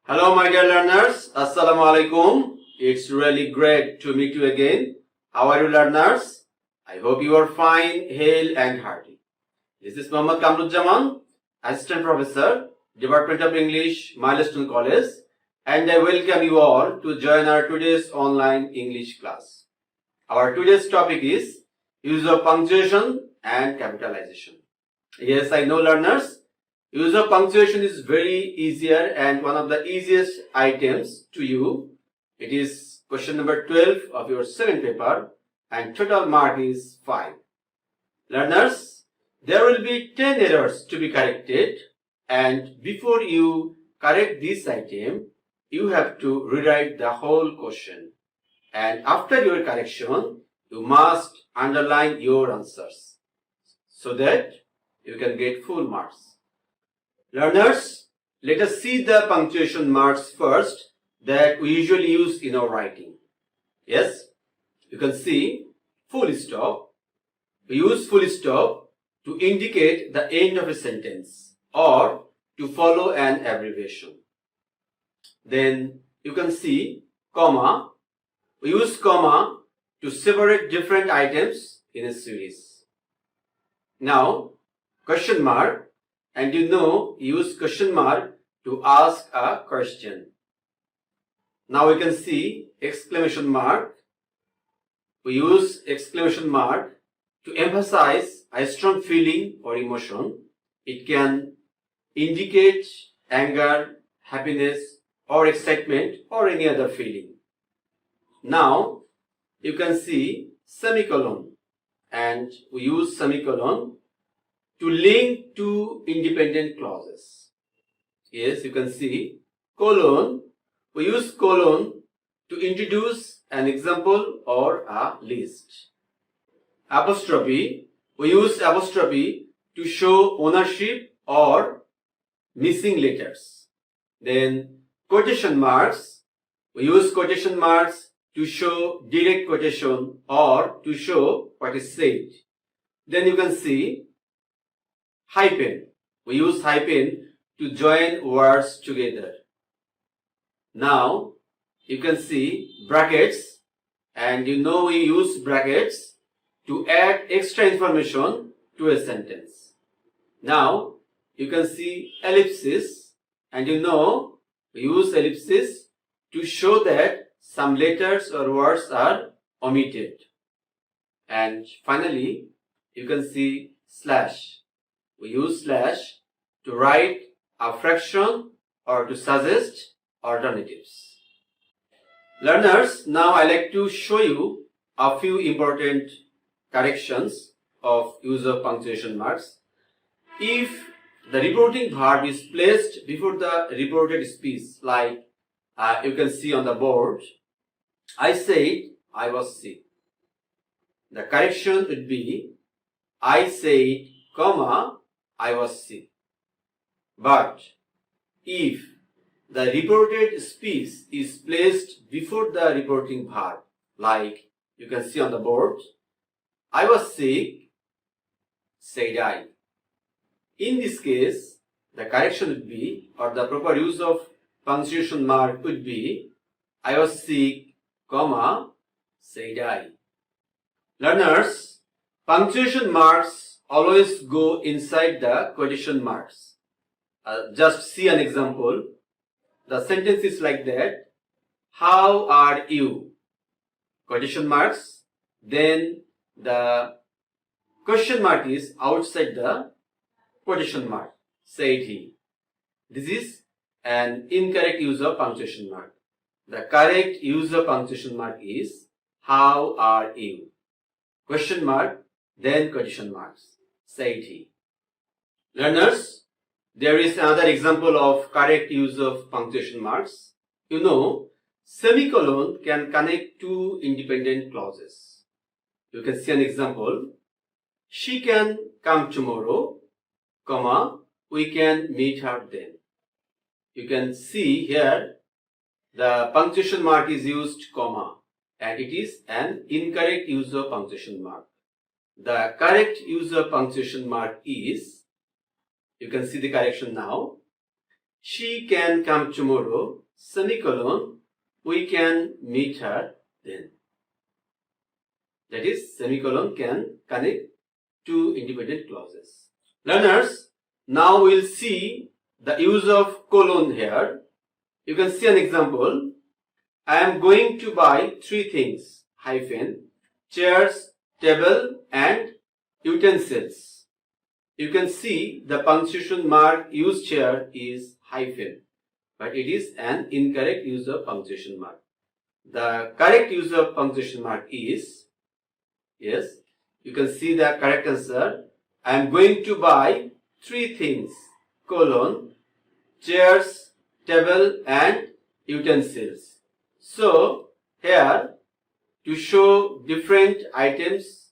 Hello, my dear learners. Assalamu alaikum. It's really great to meet you again. How are you, learners? I hope you are fine, hale, and hearty. This is Muhammad Kamruzzaman, Assistant Professor, Department of English, Milestone College, and I welcome you all to join our today's online English class. Our today's topic is use of punctuation and capitalization. Yes, I know, learners. Use of punctuation is very easier and one of the easiest items to you. It is question number 12 of your second paper and total mark is 5. Learners, there will be 10 errors to be corrected, and before you correct this item, you have to rewrite the whole question. And after your correction, you must underline your answers so that you can get full marks. Learners, let us see the punctuation marks first that we usually use in our writing. Yes, you can see full stop. We use full stop to indicate the end of a sentence or to follow an abbreviation. Then you can see comma. We use comma to separate different items in a series. Now, question mark. And use question mark to ask a question. Now we can see exclamation mark. We use exclamation mark to emphasize a strong feeling or emotion. It can indicate anger, happiness, or excitement, or any other feeling. Now you can see semicolon, and we use semicolon to link two independent clauses. Yes, you can see colon. We use colon to introduce an example or a list. Apostrophe. We use apostrophe to show ownership or missing letters. Then quotation marks. We use quotation marks to show direct quotation or to show what is said. Then you can see hyphen. We use hyphen to join words together. Now you can see brackets, and we use brackets to add extra information to a sentence. Now you can see ellipsis, and we use ellipsis to show that some letters or words are omitted. And finally you can see slash. We use slash to write a fraction or to suggest alternatives. Learners, now I like to show you a few important corrections of use of punctuation marks. If the reporting verb is placed before the reported speech, like you can see on the board, I said I was sick. The correction would be I said, comma, I was sick. But if the reported speech is placed before the reporting verb, like you can see on the board, I was sick, said I. In this case, the correction would be, or the proper use of punctuation mark would be, I was sick, comma, said I. Learners, punctuation marks always go inside the quotation marks. Just see an example. The sentence is like that. How are you? Quotation marks. Then the question mark is outside the quotation mark. Said he. This is an incorrect use of punctuation mark. The correct use of punctuation mark is how are you? Question mark, then quotation marks. Said he. Learners, there is another example of correct use of punctuation marks. Semicolon can connect two independent clauses. You can see an example. She can come tomorrow, comma, we can meet her then. You can see here the punctuation mark is used, comma, and it is an incorrect use of punctuation mark. The correct use of punctuation mark is, you can see the correction now. She can come tomorrow, semicolon, we can meet her then. That is, semicolon can connect two independent clauses. Learners, now we'll see the use of colon here. You can see an example. I am going to buy 3 things, hyphen, chairs, table and utensils. You can see the punctuation mark used here is hyphen, but it is an incorrect use of punctuation mark. The correct use of punctuation mark is, yes, you can see the correct answer. I am going to buy 3 things, colon, chairs, table and utensils. So, here, to show different items,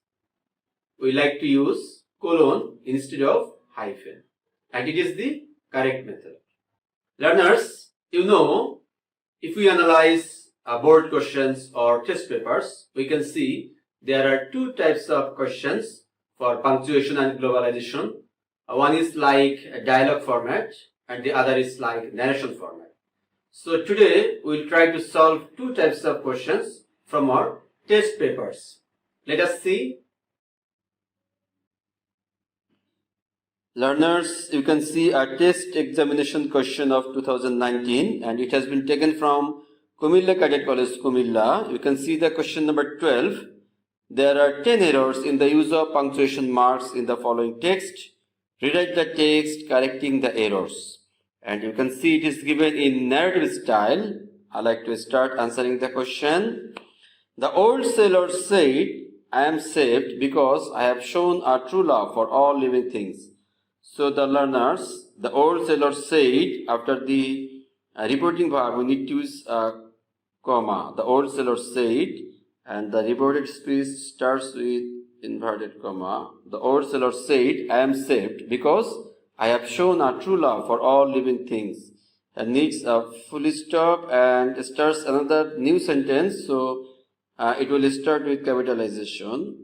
we like to use colon instead of hyphen. And it is the correct method. Learners, you know, if we analyze board questions or test papers, we can see there are 2 types of questions for punctuation and globalization. One is like a dialogue format and the other is like narration format. So today we will try to solve 2 types of questions from our test papers. Let us see. Learners, you can see a test examination question of 2019 and it has been taken from Kumilla Cadet College, Kumilla. You can see the question number 12. There are 10 errors in the use of punctuation marks in the following text. Rewrite the text correcting the errors. And you can see it is given in narrative style. I like to start answering the question. The old sailor said, I am saved because I have shown a true love for all living things. So the learners, the old sailor said, after the reporting verb, we need to use a comma. The old sailor said, and the reported speech starts with inverted comma. The old sailor said, I am saved because I have shown a true love for all living things. And needs a full stop and starts another new sentence. So it will start with capitalization.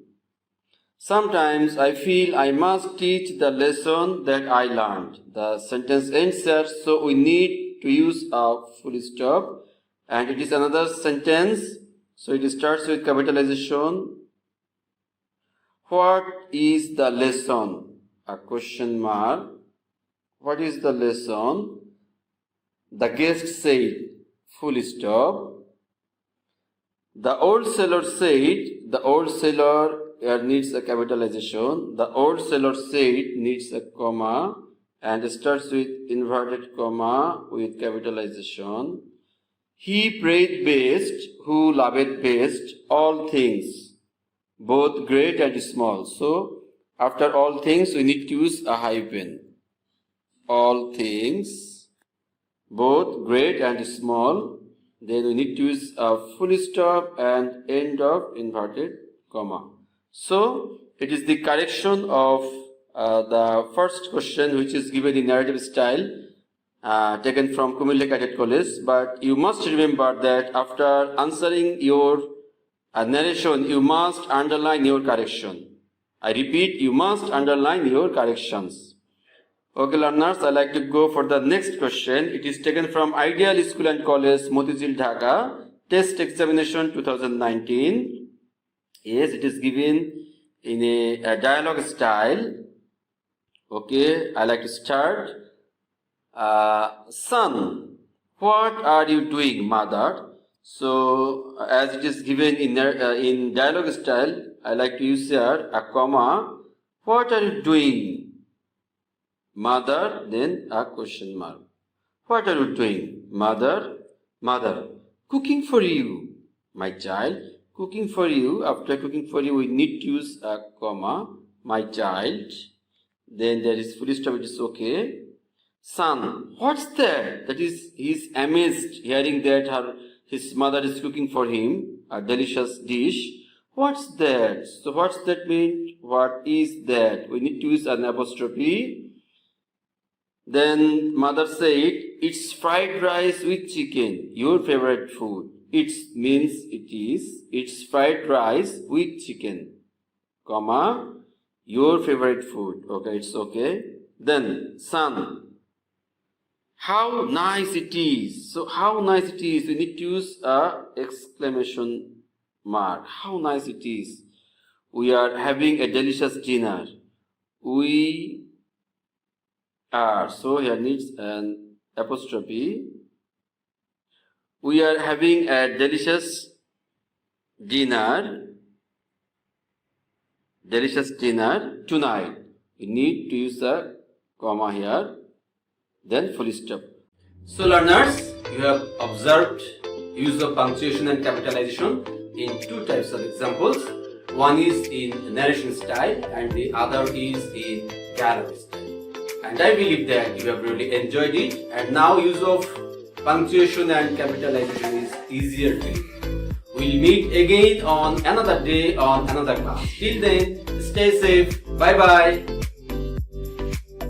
Sometimes I feel I must teach the lesson that I learned. The sentence ends here, so we need to use a full stop. And it is another sentence, so it starts with capitalization. What is the lesson? A question mark. What is the lesson? The guest said, full stop. The old sailor said, the old sailor needs a capitalization. The old sailor said needs a comma and starts with inverted comma with capitalization. He prayed best, who loved best, all things, both great and small. So, after all things, we need to use a hyphen. All things, both great and small. Then we need to use a full stop and end of inverted comma. So, it is the correction of the first question, which is given in narrative style, taken from Kumilla Cadet College. But you must remember that after answering your narration, you must underline your correction. I repeat, you must underline your corrections. Okay, learners, I like to go for the next question. It is taken from Ideal School and College, Motizil, Dhaka, Test Examination 2019. Yes, it is given in a dialogue style. Okay, I like to start. Son, what are you doing, mother? So, as it is given in dialogue style, I like to use here a comma. What are you doing, mother? Then a question mark. What are you doing, mother? Mother, cooking for you, my child. Cooking for you. After cooking for you, we need to use a comma. My child. Then there is full stop. It is okay. Son, what's that? That is, he is amazed hearing that his mother is cooking for him a delicious dish. What's that? So what's that mean? What is that? We need to use an apostrophe. Then mother said, it's fried rice with chicken, your favorite food. It means it is, it's fried rice with chicken, comma, your favorite food. Okay, it's okay. Then, son, How nice it is. So how nice it is. We need to use a exclamation mark. How nice it is. We are having a delicious dinner. We are. So here needs an apostrophe. We are having a delicious dinner. Delicious dinner tonight. We need to use a comma here. Then full stop. So learners, you have observed use of punctuation and capitalization in two types of examples. One is in narration style and the other is in dialogue style. And I believe that you have really enjoyed it, and now use of punctuation and capitalization is easier to you. We'll meet again on another day on another class. Till then, stay safe. Bye bye.